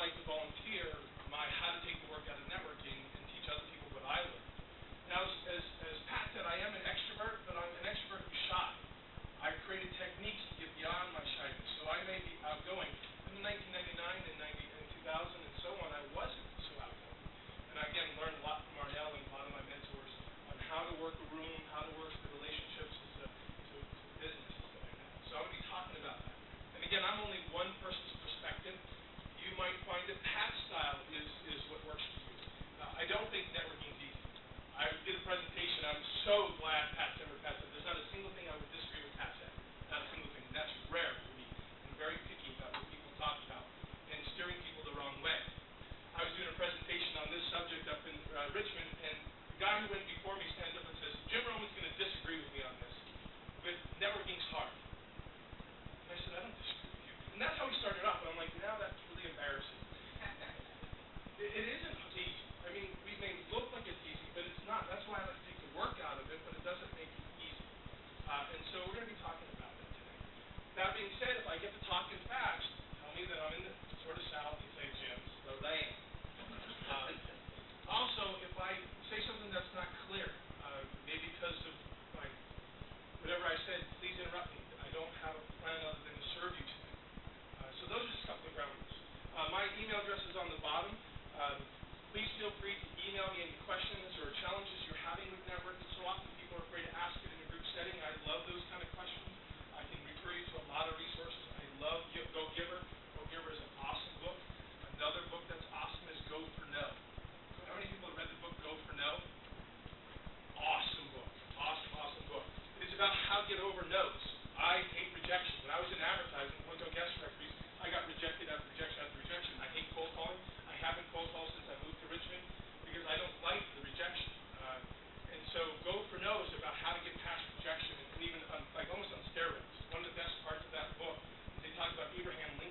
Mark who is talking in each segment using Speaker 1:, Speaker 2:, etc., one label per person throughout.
Speaker 1: like to volunteer my how to take the work out of networking and teach other people what I learned. Now, as Pat said, I am an extrovert, but I'm an extrovert who's shy. I've created techniques to get beyond my shyness. So I may be outgoing. In 1999 and 2000 and so on, I wasn't so outgoing. And I, again, learned a lot from Ariel and a lot of my mentors on how to work a room, how to work the relationships to business and stuff like that. So I'm going to be talking about that. And again, I'm only one person's perspective. You might find that Pat's style is what works for you. I don't think networking is easy. I did a presentation. I'm so glad Pat said what Pat said. There's not a single thing I would disagree with Pat said. Not a single thing. And that's rare for me. I'm very picky about what people talk about and steering people the wrong way. I was doing a presentation on this subject up in Richmond, and the guy who went before me stands up and says, Jim Roman's going to disagree with me on this, but networking's hard. And I said, I don't disagree with you. And that's how we started off. And I'm like, now that's really embarrassing. It isn't easy. I mean, we may look like it's easy, but it's not. That's why I like to take the work out of it, but it doesn't make it easy. And so we're going to be talking about that today. That being said, if I get to talking fast, tell me that I'm in the sort of south and say, Jim, slow down. Also, if I say something that's not clear, maybe because of whatever I said, please interrupt me. I don't have a plan other than to serve you today. So those are just a couple of ground rules. My email address is on the bottom. Please feel free to email me any questions or challenges you're having with networking. So often people are afraid to ask it in a group setting. I love those kind of questions. I can refer you to a lot of resources. I love Go Giver. Go Giver is an awesome book. Another book that's awesome is Go for No. How many people have read the book Go for No? Awesome book. Awesome book. It's about how to get over no's. I hate rejection. When I was in advertising, going to guest referees, I got rejected after rejection after rejection. I hate cold calling. I haven't cold called since I moved to Richmond because I don't like the rejection. And so Go for No is about how to get past rejection and even like almost on steroids. One of the best parts of that book is they talk about Abraham Lincoln.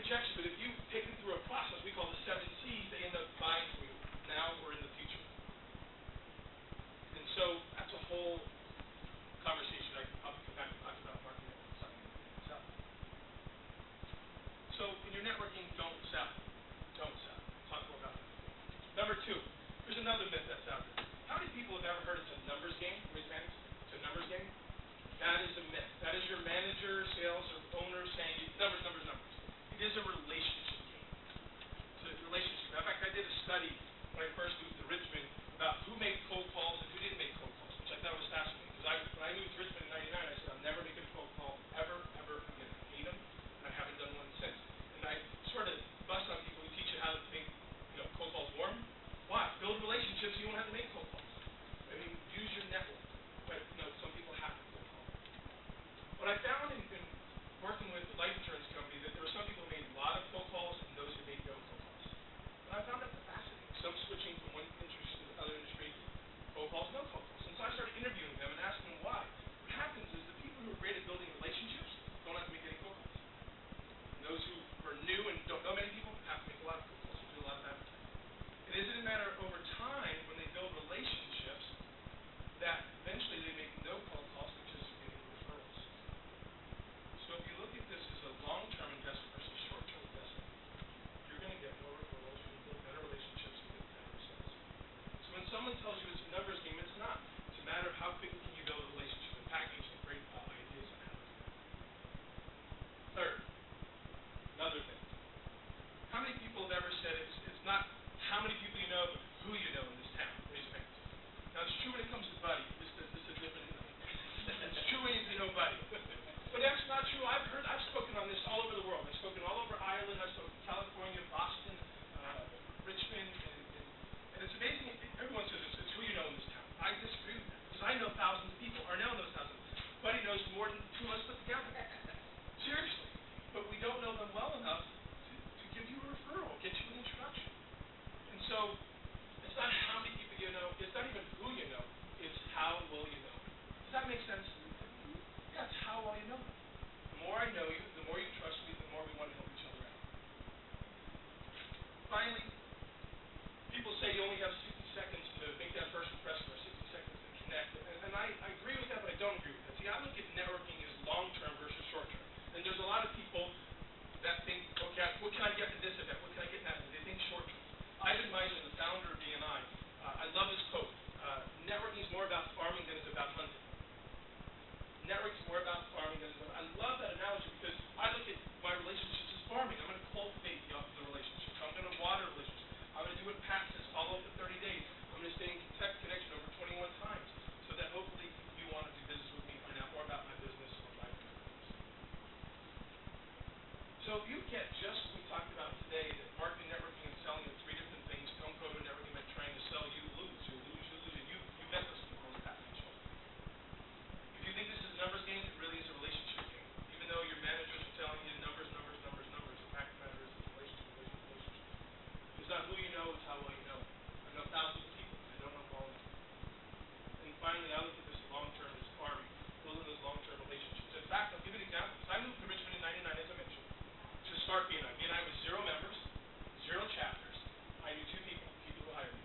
Speaker 1: rejection, but if you take them through a process we call the 7 C's, they end up buying from you now or in the future. And so that's a whole conversation. I'll come back and talk about marketing and sell. So in your networking, don't sell. Don't sell. Talk more about that. Number 2, here's another myth that's out there. How many people have ever heard it's a numbers game? Raise your hands. It's a numbers game. That is a myth. That is your manager, sales, or owner saying numbers, numbers, numbers. It is a relationship game. It's a relationship. In fact, I did a study when I first moved to Richmond about who made cold calls and who didn't make cold calls, which I thought was fascinating. Because when I moved to Richmond in '99, I said, I'm never making a cold call ever again. I hate them, and I haven't done one since. And I sort of bust on people who teach you how to make cold calls warm. Why? Build relationships, you won't have to make cold calls. I mean, use your network. But some people have to cold call. What I found in working with life insurance companies that there were some people who made a lot of cold calls and those who made no cold calls. And I found that fascinating. Some switching from one industry to the other industry, cold calls, no cold calls. And so I started interviewing them and asking them why. What happens is the people who are great at building relationships don't have to make any cold calls. And those who are new and don't know many people have to make a lot of cold calls and do a lot of advertising. And isn't it a matter over time when they build relationships that eventually they make no cold calls, which is getting referrals. So if you look at this as a long-term investment versus short-term investment, you're going to get more referrals, you're going to build better relationships and get better results. So when someone tells you it's a numbers game, it's not. It's a matter of how quickly can you build a relationship and package some great ideas on how to do that. Third, another thing. How many people have ever said it's not how many people you know, but who you know in this town? Raise your hands. Now it's true when it comes to Buddy. This is different. It's true when you know Buddy. But that's not true. I've spoken on this all over the world. I've spoken all over Ireland. I've spoken in California, Boston, Richmond, and it's amazing. Everyone says it's who you know in this town. I disagree with that because I know thousands of people. Arnell knows thousands. Buddy knows more than 2 of us put together. Seriously. But we don't know them well enough to give you a referral, get you an introduction. And so it's not how many people you know. It's not even who you know. It's how well you know. Does that make sense? Yeah, it's how well you know them. The more I know you, the more you trust me, the more we want to help each other out. Finally, people say you only have 60 seconds to make that first impression or 60 seconds to connect. And I agree with that, but I don't agree with that. See, I look at networking as long-term versus short-term. And there's a lot of people that think, okay, what can I get in this event? What can I get in that event? They think short-term. Ivan Meisner, the founder of BNI, I love his quote. Networking is more about farming than it's about hunting. Networking is more about farming than it's about. I love that analogy because I look at my relationships as farming. I'm going to cultivate the relationships. I'm going to water relationships. I'm going to do what Pat says, follow up for 30 days. I'm going to stay in connection over 21 times so that hopefully you want to do business with me, find out more about my business, or buy my business. So if you get just what we talked about today, that marketing, networking, and selling are 3 different things, don't go to a networking event trying to sell you lose. You lose, you lose. You met those people on the path of each other. If you think this is a numbers game, it really is a relationship game. Even though your managers are telling you numbers, the fact of the matter is it's relationship. It's not who you know, it's how well you know. I know thousands of people, I don't know them all enough. And finally, I look at this long-term as farming, building those long-term relationships. In fact, I'll give you an example. I moved to Richmond in '99, as I mentioned, to start BNI. BNI was 0 members, 0 chapters. I knew 2 people who hired me.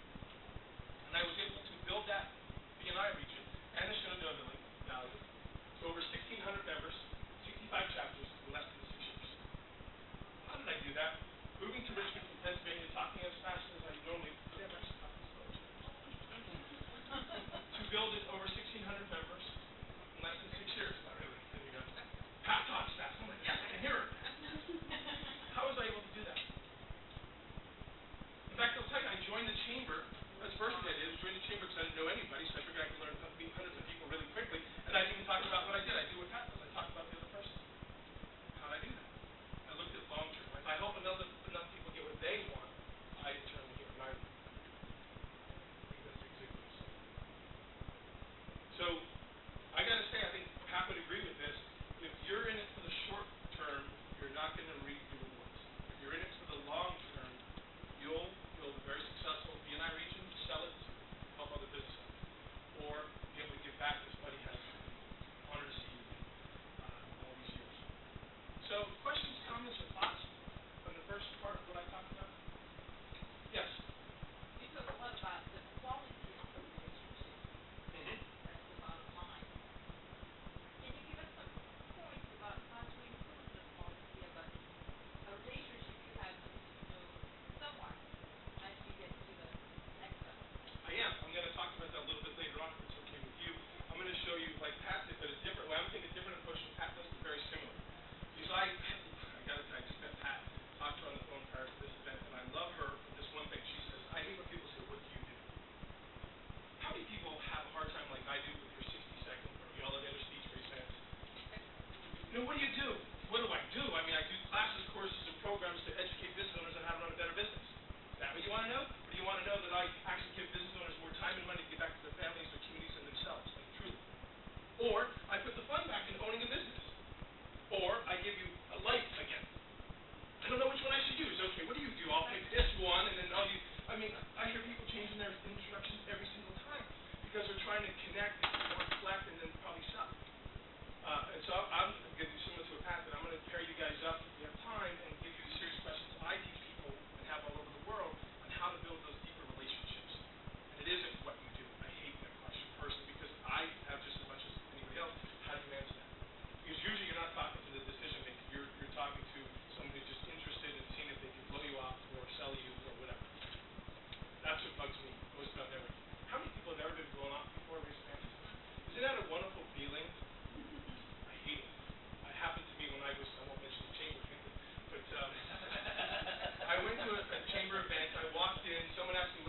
Speaker 1: And I was able to build that BNI region and the Shenandoah Valley to over 1,600 members, 65 chapters in less than 6 years. How did I do that? Moving to Richmond from Pennsylvania, talking as fast as I normally could. To build it over 6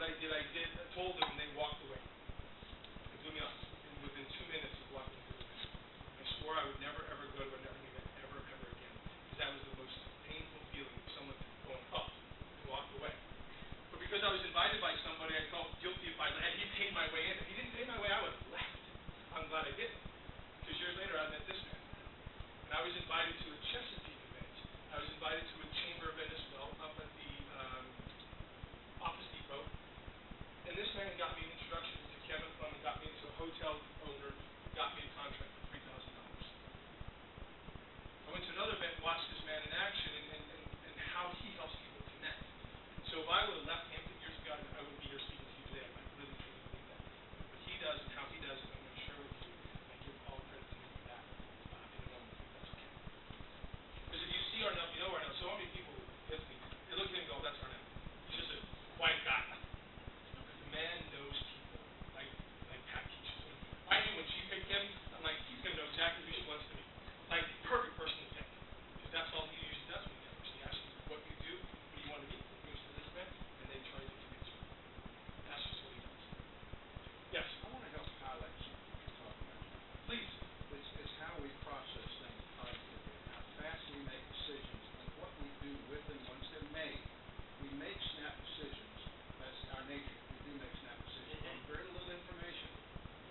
Speaker 1: I told them, and they walked away. It blew me off. And within 2 minutes of walking through the room, I swore I would never, ever go to a networking event, ever, ever again. Because that was the most painful feeling of someone going up and walked away. But because I was invited by somebody, I felt guilty if and he paid my way in. If he didn't pay my way, I would have left. I'm glad I didn't. Because years later, I met this man. And I was invited to a Chesapeake event. I was invited to a chamber event as well, up at the Office Depot. And this man got me an introduction to Kevin Plum and got me into a hotel owner, got me a contract for $3,000. I went to another event and watched this man in action and how he helps people connect. So if I would have left Hampton years ago, I wouldn't be here speaking to you today. I really truly believe that. But he does and how he does it, I'm going to share with you and give all credit to him for that in a moment. That's okay. Because if you see Arnell, you know Arnell. So many people get me. They look at him and go, "That's Arnell. He's just a quiet guy." But the man knows people like Pat teaches him. I knew when she picked him, I'm like, he's going to know exactly who she wants to meet. Like, perfect person to pick. Because that's all he usually does with networks. He asks you what you do, who you want to meet, he goes to this event, and they try to connect you. That's just what he does. Yes?
Speaker 2: I want to help highlight something you're talking about.
Speaker 1: Please.
Speaker 2: It's how we process things positively, and how fast we make decisions, and what we do with them once they're made. We make snap decisions. That's our nature. We do make snap decisions on very little information,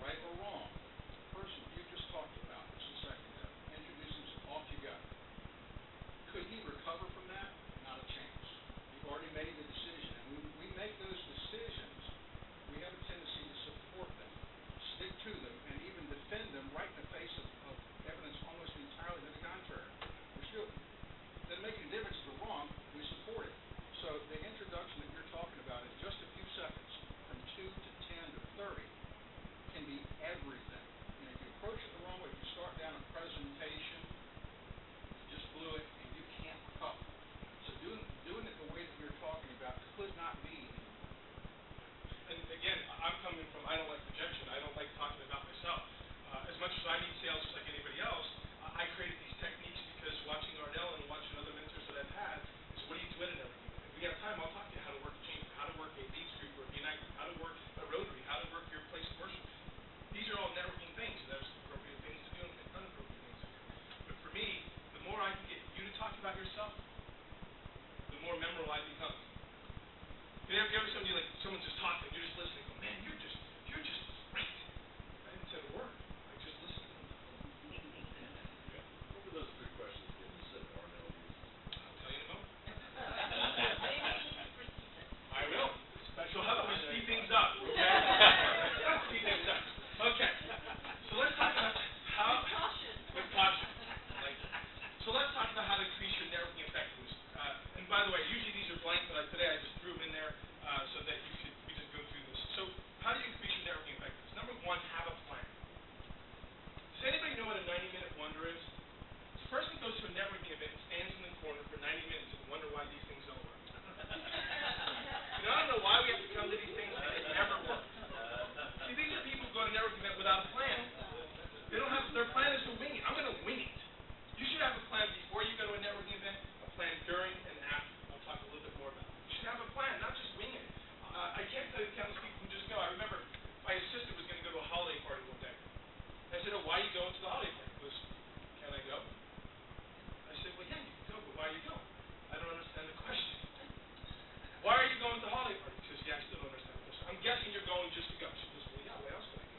Speaker 2: right or wrong. The person you just talked about just a second ago, introduce himself, off you go. Could he recover from that? Not a chance. You've already made the decision, and when we make those decisions, we have a tendency to support them, stick to them, and even defend them right in the face of evidence almost entirely to the contrary. We're still, doesn't make any difference if we're wrong, we support it. So the introduction that you're talking about in just a few seconds, from 2 to 10 to 30, can be everything. And if you approach it the wrong way, if you start down a presentation, you just blew it, and you can't recover. So doing it the way that you're talking about could not be any more.
Speaker 1: And again, I'm coming from, I don't like rejection. I don't like talking about myself. As much as I need sales just like anybody else, I created these techniques because watching Arnell and watching other mentors that I've had is what do you do in everything? If we have time, I'll talk to you how to work a chamber, how to work a leads group or a B-Night group, how to work a Rotary, how to work your place of worship. These are all networking things. There's appropriate things to do and inappropriate things to do. But for me, the more I can get you to talk about yourself, the more memorable I become. You ever somebody like someone's just talking, you're just listening, go, man, you're just great. I didn't say a word. I just listened.
Speaker 3: What were those 3 questions again you said Arnell used?
Speaker 1: I'll tell you in a moment. I will. So how about we speed things up, okay? Let's speed things up. Okay. So let's talk about how with caution. Like, so let's talk about how to increase your networking effectiveness. And by the way, usually these are blank, but today I just threw them in there so that we just go through this. So how do you increase your networking effectiveness? Number 1, have a plan. Does anybody know what a 90-minute wonder is? This person goes to a networking event and stands in the corner for 90 minutes and wonder why these things don't work. I don't know why we have to come to these things and they never work. See, these are people who go to a networking event without a plan. They don't have, their plan is to wing it. I'm going to wing it. You should have a plan before you go to a networking event, a plan during and after. I'll talk a little bit more about it. You should have a plan, not just wing it. I can't tell you the countless people who just go. I remember my assistant was going to go to a holiday party one day. I said, "Oh, why are you going to the holiday party?" He goes, "Can I go?" I said, "Well, yeah, you can go, but why are you going?" I don't understand the question. Why are you going to the holiday party? She says, "Yeah, I still don't understand the question. I'm guessing you're going just to go." She goes, "Well, yeah, what else could I do?"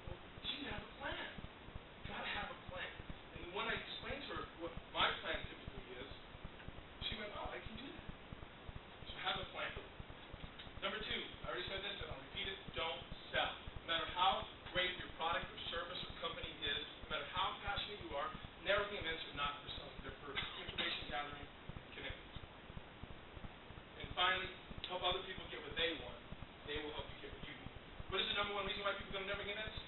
Speaker 1: Well, you have a plan. You got to have a plan. And when I explained to her what my plan typically is, she went, "Oh, I can do that." So have a plan. Number 2, I already said this and I'll repeat it, don't sell. No matter how great your product or service or company is, no matter how passionate you are, networking events are not for selling. They're for information gathering and connecting. And finally, help other people get what they want. They will help you get what you need. What is the number 1 reason why people go to networking events?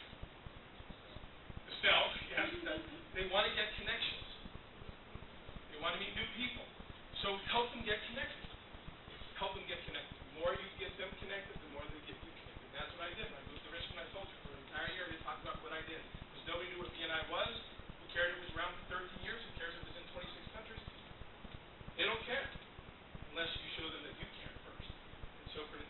Speaker 1: To sell, yes. They want to get connections. They want to meet new people. So help them get connected. Help them get connected. The more you get them connected, the more they get you connected. And that's what I did. I moved to Richmond, I told you, for an entire year they talked about what I did. Because nobody knew what BNI was. Who cared if it was around for 13 years? Who cares if it was in 26 countries? They don't care. Unless you show them that you care first. And so for the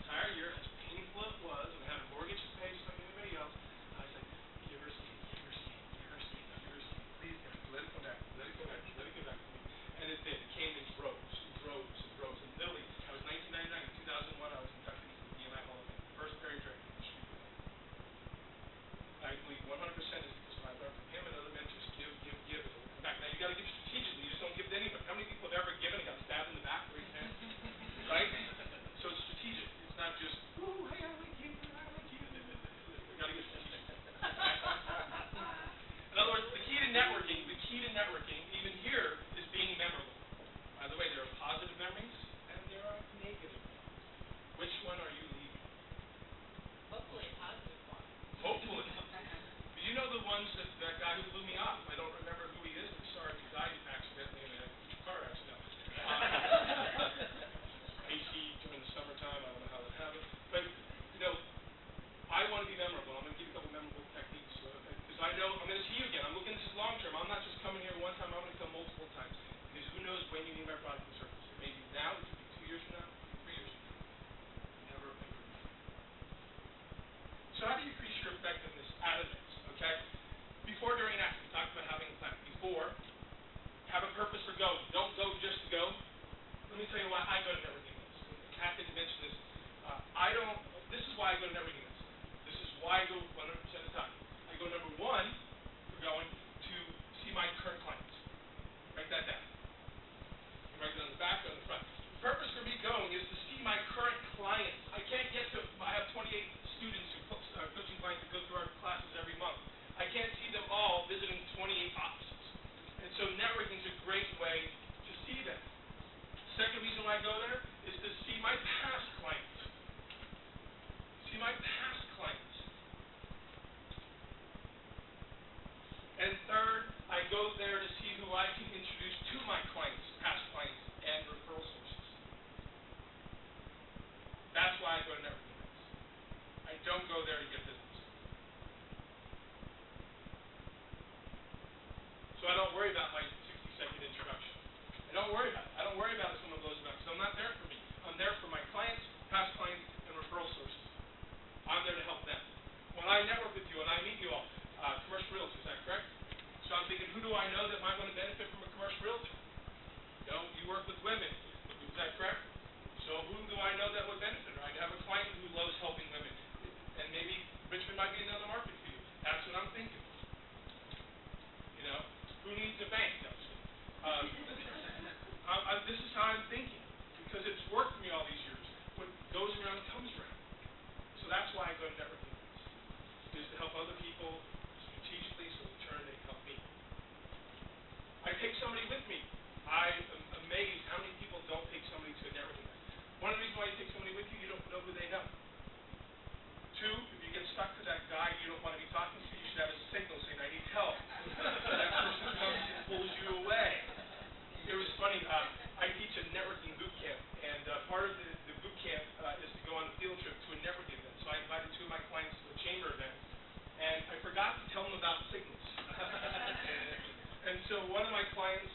Speaker 1: tell you why I go to networking events. Pat didn't mention this. This is why I go to networking events. This is why I go 100% of the time. I go, number one, we're going to see my current clients. Write that down. You write it on the back or on the front. The purpose for me going is to see my current clients. I can't get to, I have 28 students who coaching clients that go through our classes every month. I can't see them all visiting 28 offices. And so networking is a great way to see them. Second reason why I go there is to see my past clients. See my past clients. And third, I go there to see who I can introduce to my clients, past clients, and referral sources. That's why I go to networking events. I don't go there to get business. So I don't worry about my 60-second introduction. I don't worry about it. I don't worry about if someone blows me up, because I'm not there for me. I'm there for my clients, past clients, and referral sources. I'm there to help them. When I network with you and I meet you all, commercial realtors, is that correct? So I'm thinking, who do I know that might want to benefit from a commercial realtor? You work with women, is that correct? So who do I know that would benefit? Or I have a client who loves helping women, and maybe Richmond might be another market for you. That's what I'm thinking. Who needs a bank? No, this is how I'm thinking, because it's worked for me all these years. What goes around comes around. So that's why I go to networking events, is to help other people strategically, so in turn they help me. I take somebody with me. I am amazed how many people don't take somebody to a networking event. One of the reasons why you take somebody with you don't know who they know. Two, if you get stuck to that guy you don't want to be talking to, you should have a signal saying, I need help. That person comes and pulls you away. It was funny, I teach a networking boot camp, and part of the boot camp is to go on a field trip to a networking event. So I invited two of my clients to a chamber event, and I forgot to tell them about signals. And so one of my clients'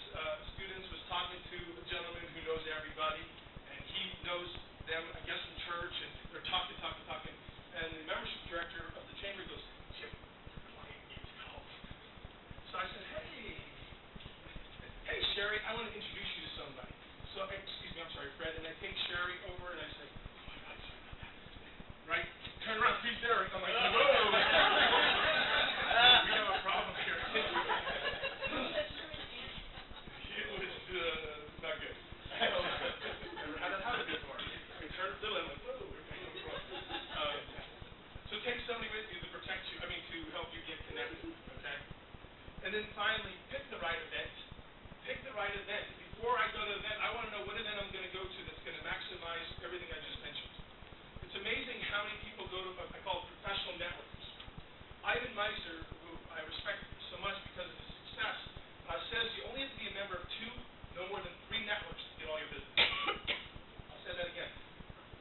Speaker 1: students was talking to a gentleman who knows everybody, and he knows them, I guess, from church, and they're talking. And the membership director of the chamber goes, Jim, your client needs help. So I said, hey, Sherry, I want to introduce you to somebody. So, excuse me, I'm sorry, Fred. And I take Sherry over, and I say, oh, my God, sorry about that. Right? Turn around, see Sherry. I'm like, whoa. We have a problem here. It was not good. Never had that happen before. I turned little, I'm like, whoa. So take somebody with you to protect you, to help you get connected, okay? And then finally, pick the right event. Pick the right event. Before I go to the event, I want to know what event I'm going to go to that's going to maximize everything I just mentioned. It's amazing how many people go to, I call it professional networkers. Ivan Meiser, who I respect so much because of his success, says you only have to be a member of no more than 3 networks to get all your business. I'll say that again.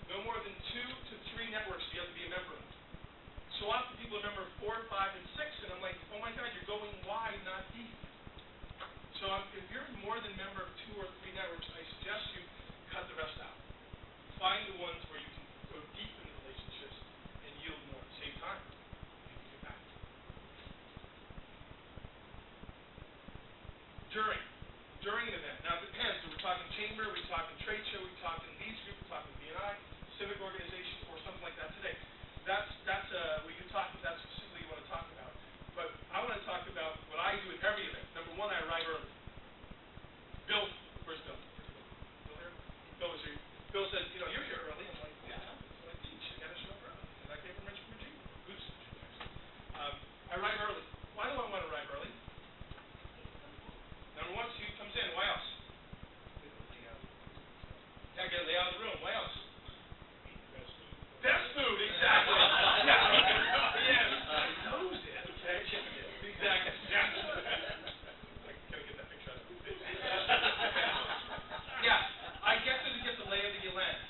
Speaker 1: No more than 2 to 3 networks you have to be a member of. So often people are member of 4, 5, and 6, and I'm like, oh my God, you're going wide, not deep. So if you're more than member of 2 or 3 networks, I suggest you cut the rest out. Find the ones where you can go deep into relationships and yield more at the same time. You can get back. During an event. Now it depends. So we're talking chamber, we're talking trade show, we're talking leads group, we're talking BNI, civic organization, or something like that today. We can talk about that specifically you want to talk about. But I want to talk about what I do at every event. Number one, I arrive early. Bill, where's Bill? Bill here? Bill was here. Bill said, you're here early. I'm like, yeah, that's what I teach. I got to show up early. And I came from Richmond, Virginia. Goose, I arrive early. Why do I want to arrive early? Number one, see who comes in. Why else? Yeah, I got to lay out the room. Why else? Best food, exactly. Yes. Knows it. Okay. Exactly. Yeah. I gotta get that picture out of it. Yeah. I get to the lay of the land.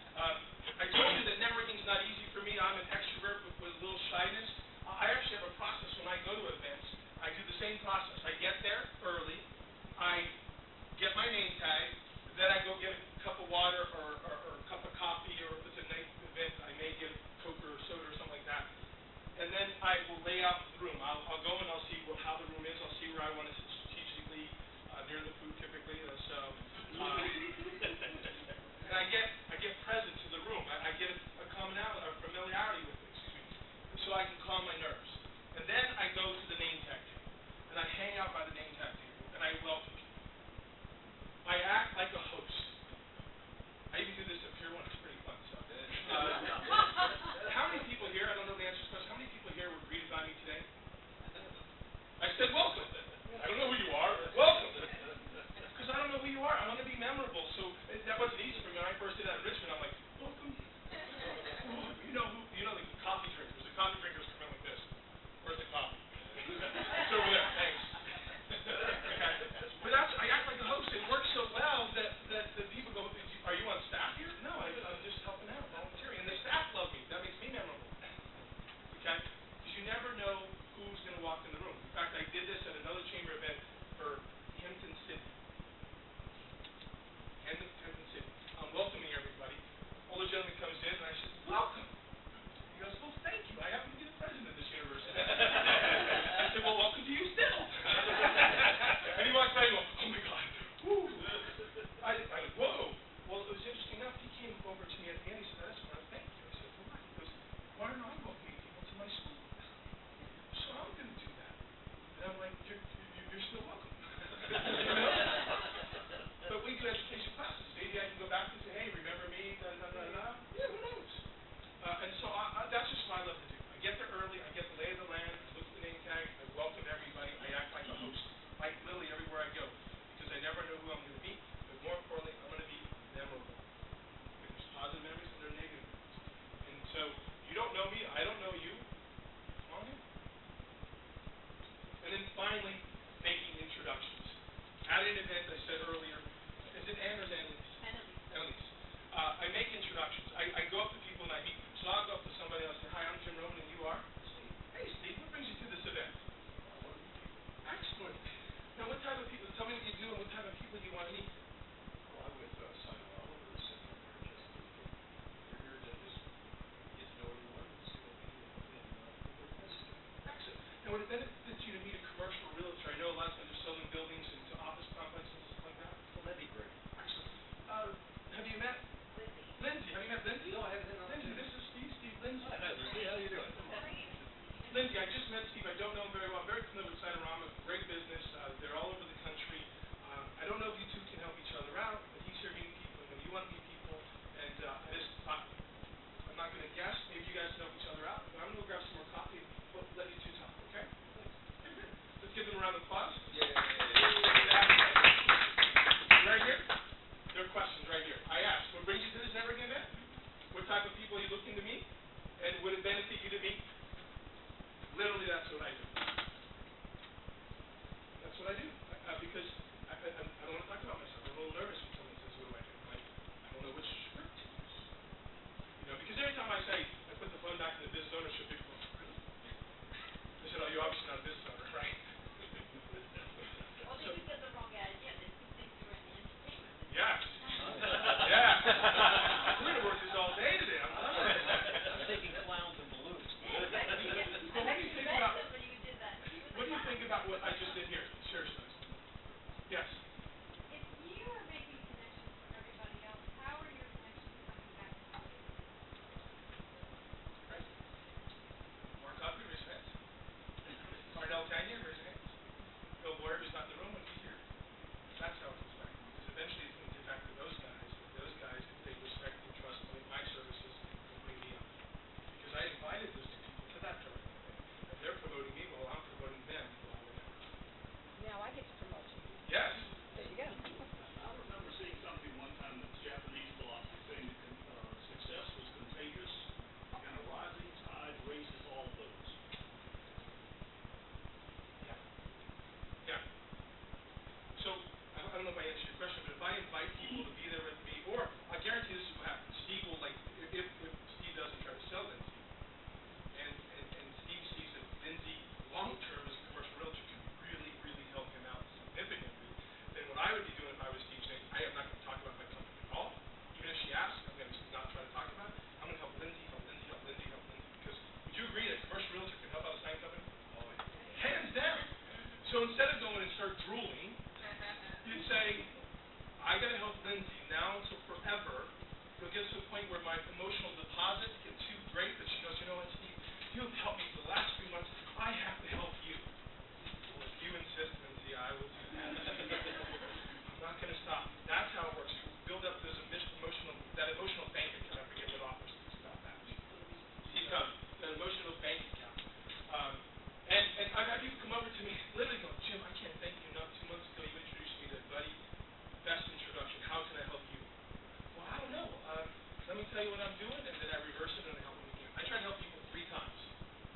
Speaker 1: tell you what I'm doing, and then I reverse it and I help them again. I try to help people 3 times.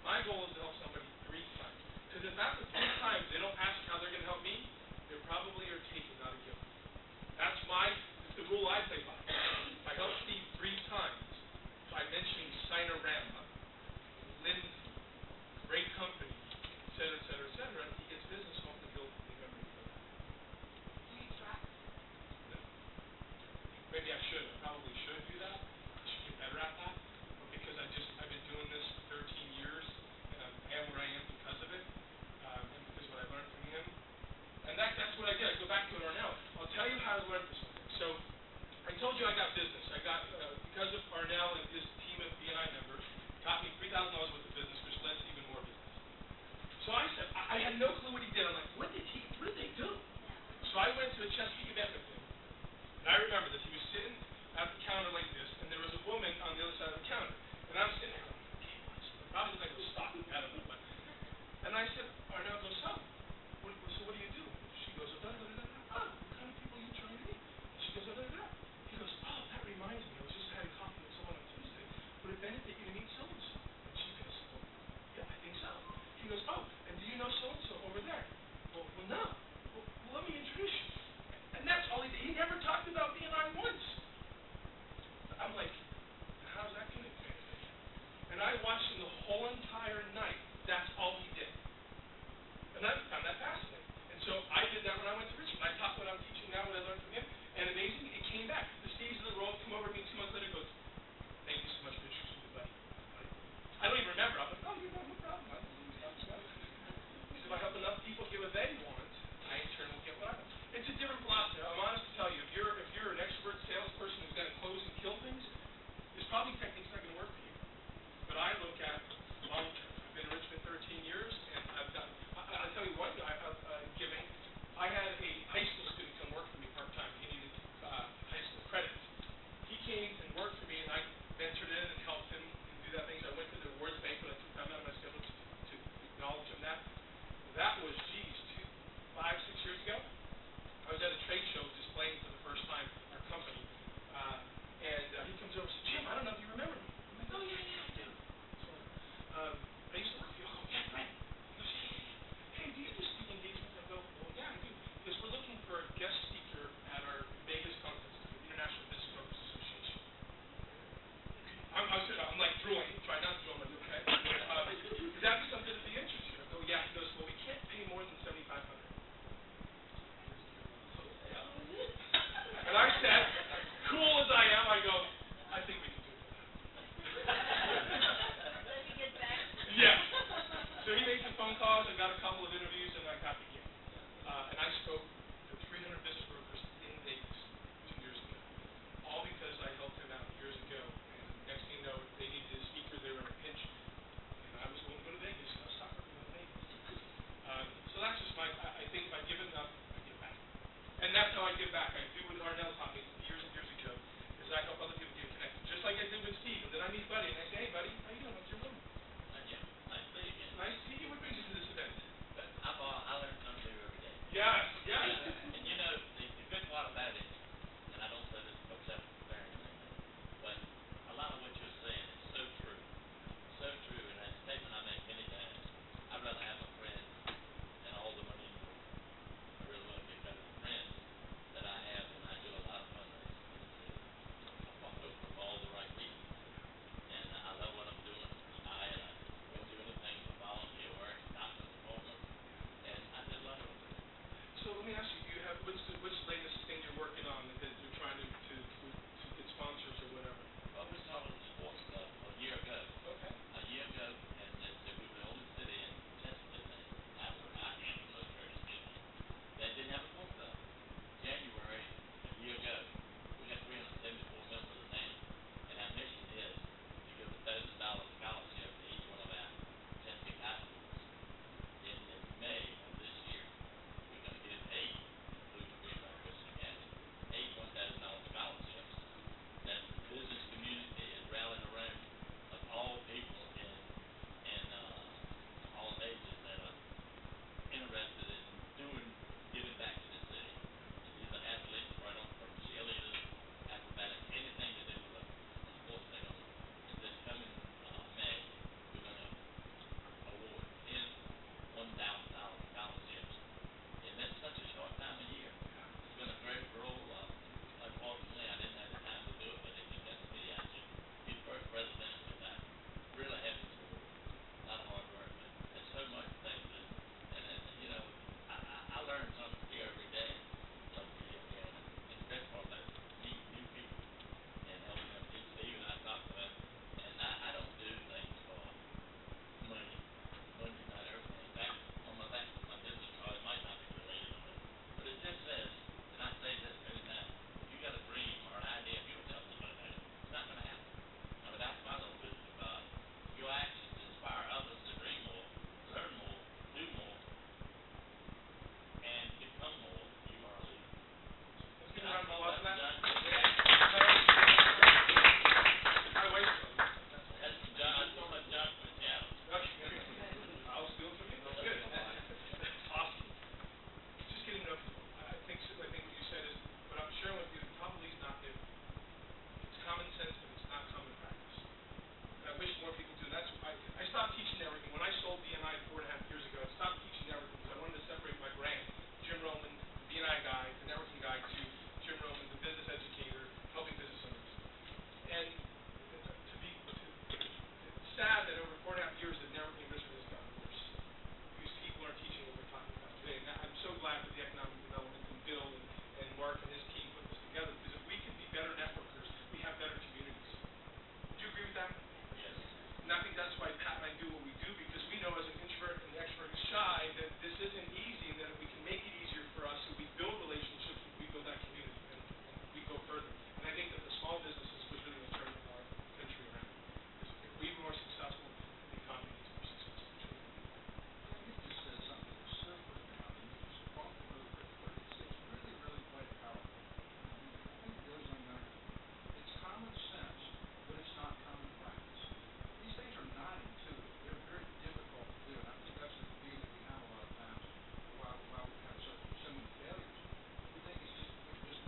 Speaker 1: My goal is to help somebody 3 times. Because if after 3 times they don't ask how they're going to help me, they probably are taking, not a giver. That's the rule I play by. If I help Steve 3 times by mentioning Sinorama, Lindsay, great company, et cetera, et cetera, et cetera, he gets business, hopefully he'll remember me for that.
Speaker 4: Do you track?
Speaker 1: No. Maybe I should. I probably should do that. I should get better at that. But because I've been doing this for 13 years, and I am where I am because of it, and because of what I learned from him. And that's what I did. I go back to it Arnell. I'll tell you how to learn this one. So, I told you I got business. I got, because of Arnell and his team of BNI members, got me $3,000 worth of business, which led to even more business. So I said, I had no clue what he did. I'm like, what did they do? So I went to a Chesapeake event with him. And I remember this. He was sitting at the counter like this, and there was a woman on the other side of the And it's sad that over 4.5 years the networking industry has gotten worse because people aren't teaching what we're talking about today. And I'm so glad that the economic development and Bill and Mark and his team put this together, because if we can be better networkers, we have better communities. Do you agree with that?
Speaker 3: Yes.
Speaker 1: And I think that's why Pat and I do what we do, because we know as an introvert and extrovert who's shy that this isn't easy, and that if we can make it easier for us, if we build relationships, we build that community, and we go further. And I think that the small businesses was really going to turn our country around. Because if we're more successful, the economy is more successful.
Speaker 2: You just said something super now, and you just talked a little bit, but it's really, really quite powerful. I think it goes unnoticed. It's common sense, but it's not common practice. These things are not intuitive. They're very difficult to do, and I think that's the view that we have a lot of times while we have so many failures. We think we just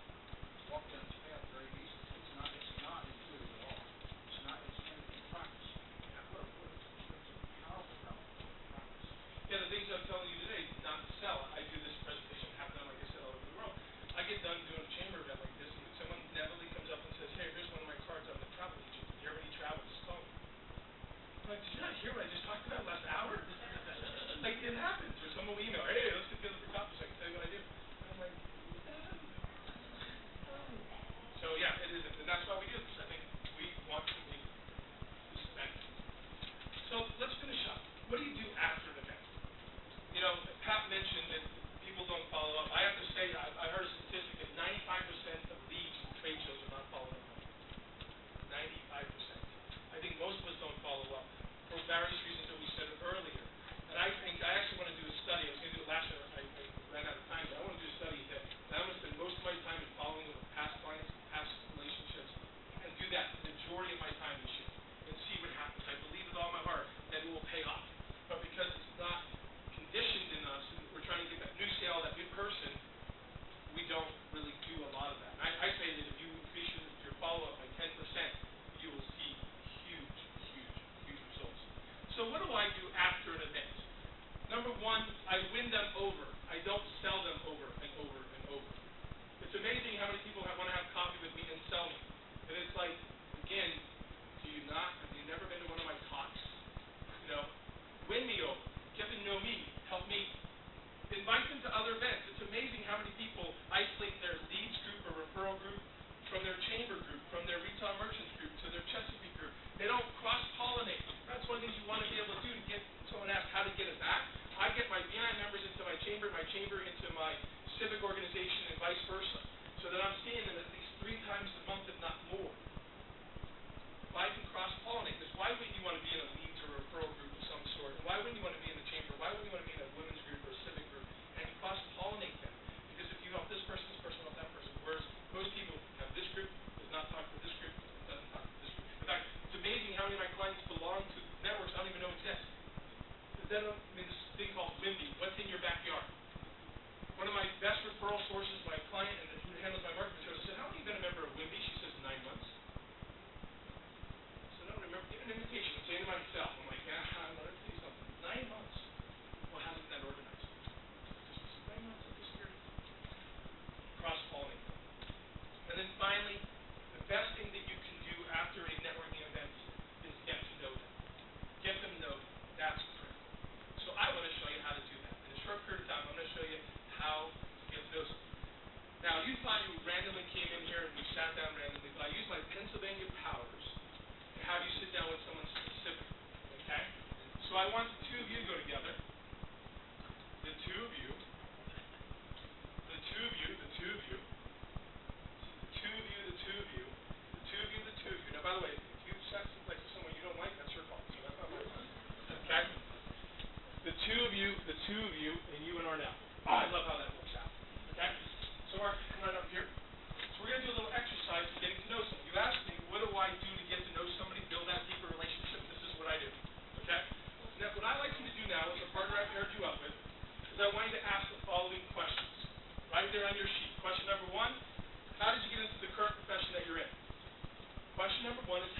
Speaker 2: walk down this path very easily. It's not intuitive at all. It's in practice. What a powerful practice.
Speaker 1: Yeah, the things I'm telling you today, not to sell. I do this presentation half done, like I said, all over the world. I get done doing a chamber event like this, and someone inevitably comes up and says, "Hey, here's one of my cards. I'm a travel agent. If you ever need travel, just call me." I'm like, "Did you not hear what I just talked about last hour?" Like, it happens. Or someone will email, "Hey, let's get together for coffee so I can tell you what I do." And I'm like, so yeah, it is, and that's why we do this. I think we want to make this better. So let's finish up. What do you do after an event? You know, Pat mentioned that people don't follow up. I have to say, I heard a statistic that 95% of leads from trade shows are not followed up on. 95%. I think most of us don't follow up for various reasons that we said earlier. And I think I actually want to do a study. I was going to do it last year. I ran out of time, but I want to do a study that I'm going to spend most of my time in following up with past clients, past relationships, and do that the majority of my time this year and see what happens. I believe with all my heart that it will pay off. But because it's not conditioned in us, and we're trying to get that new sale, that new person, we don't really do a lot of that. And I say that if you increase your follow-up by 10%, you will see huge results. So what do I do after an event? Number one, I win them over. I don't sell them over and over and over. It's amazing how many people want to have coffee with me and sell me. And it's like, again, have you never been to one of my talks? You know, win me over. Get to know me. Help me. Invite them to other events. It's amazing how many people isolate their leads group or referral group from their chamber group, from their retail merchants group to their Chesapeake group. They don't cross-pollinate. That's one of the things you want to be able to do to get someone asked how to get it back. I get my BI members into my chamber into my civic organization, and vice versa, so that I'm seeing them at least 3 times a month, if not more. If I can cross-pollinate this, why wouldn't you want to be in a leads or referral group of some sort? And why wouldn't you want to be in the chamber? Why wouldn't you want to be in a women's group or a civic group? And cross-pollinate them. Because if you help this person help that person. Whereas most people have this group, does not talk to this group, doesn't talk to this group. In fact, it's amazing how many of my clients belong to networks I don't even know exist. This thing called WIMBY, what's in your backyard? One of my best referral sources, my client and who handles my marketing shows, I said, "How long have you been a member of WIMBY?" She says, 9 months. I said, "I don't remember. Give an invitation." I'm saying to myself, I'm like, I'm going to tell you something. 9 months. Well, how's that organized? Just 9 months. I'm just here. Cross-pollinate. And then finally, the best thing that you can do after a networking event is get to know them. Get them to know them. That's critical. So I want to show you how to do that. In a short period of time, I'm going to show you how to get to know someone. Now, you thought you randomly came in here and we sat down randomly, but I used my Pennsylvania powers to have you sit down with someone specific. Okay? So I want the 2 of you to go together. The 2 of you. The 2 of you. The 2 of you. The 2 of you. The 2 of you. The 2 of you. The 2 of you. Now, by the way, if you sat next to someone you don't like, that's your fault. So that's not my fault. Okay? The 2 of you, and you and Arnell. Oh, I love how that works out. Okay? So Mark, come right up here. So we're going to do a little exercise in getting to know someone. You asked me, what do I do to get to know somebody, build that deeper relationship? This is what I do. Okay? Now, what I like you to do now, as a partner I've paired you up with, is I want you to ask the following questions. Right there on your sheet. Question number 1, how did you get into the current profession that you're in? Question number 1 is,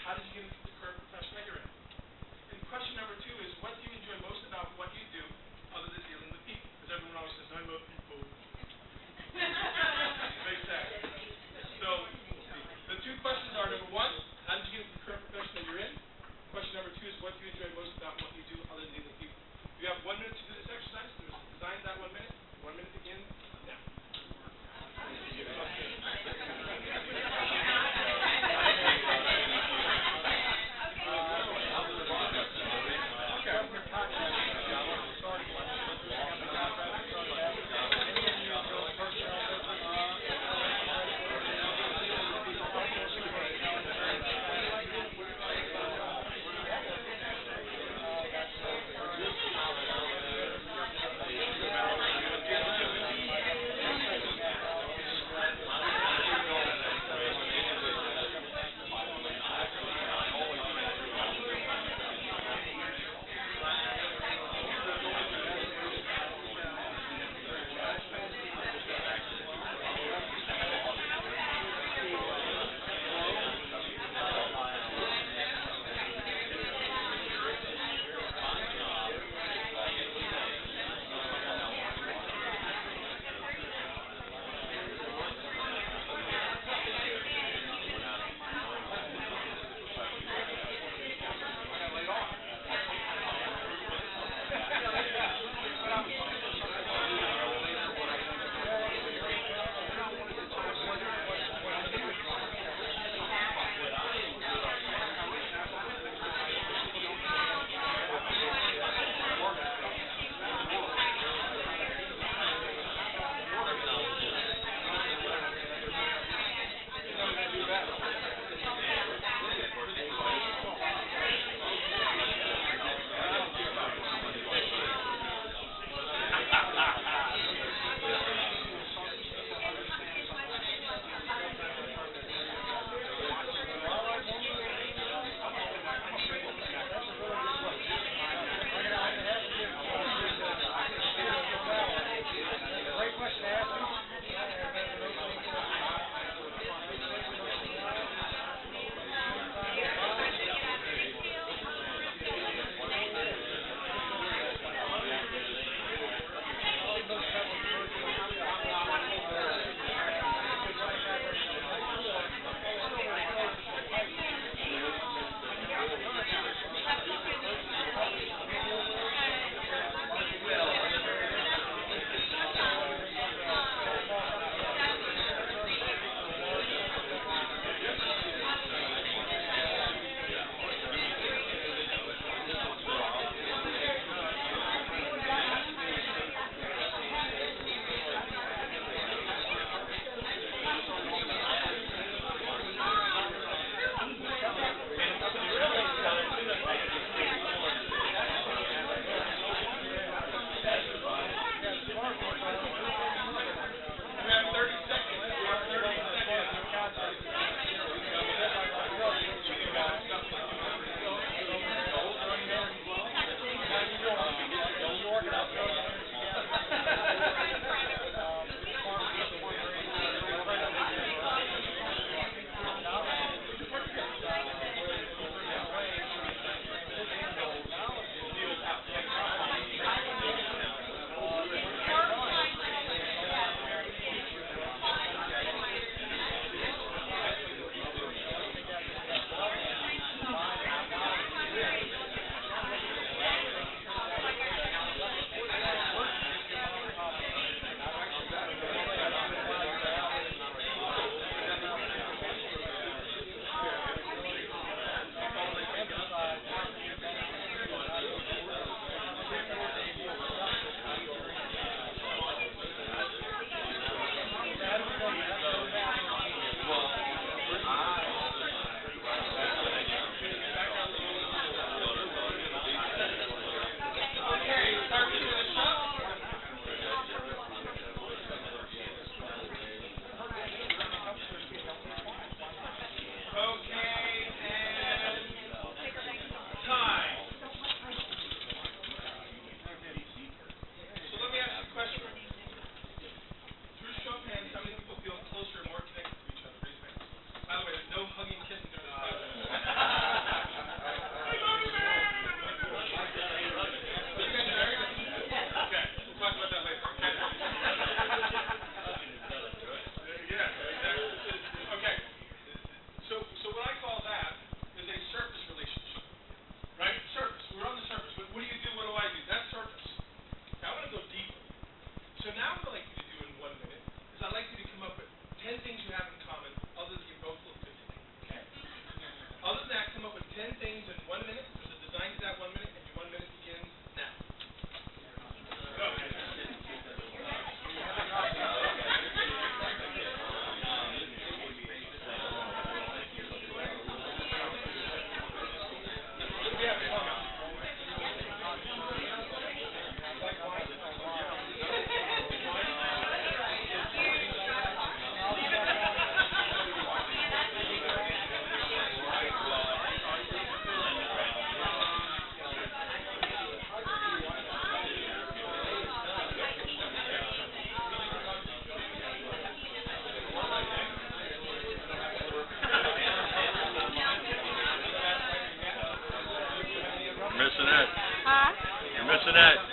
Speaker 1: begins in 1 minute. There's a design to that 1 minute, and your 1 minute begins now. Go.
Speaker 5: Missing it.
Speaker 6: Huh?
Speaker 5: You're missing it.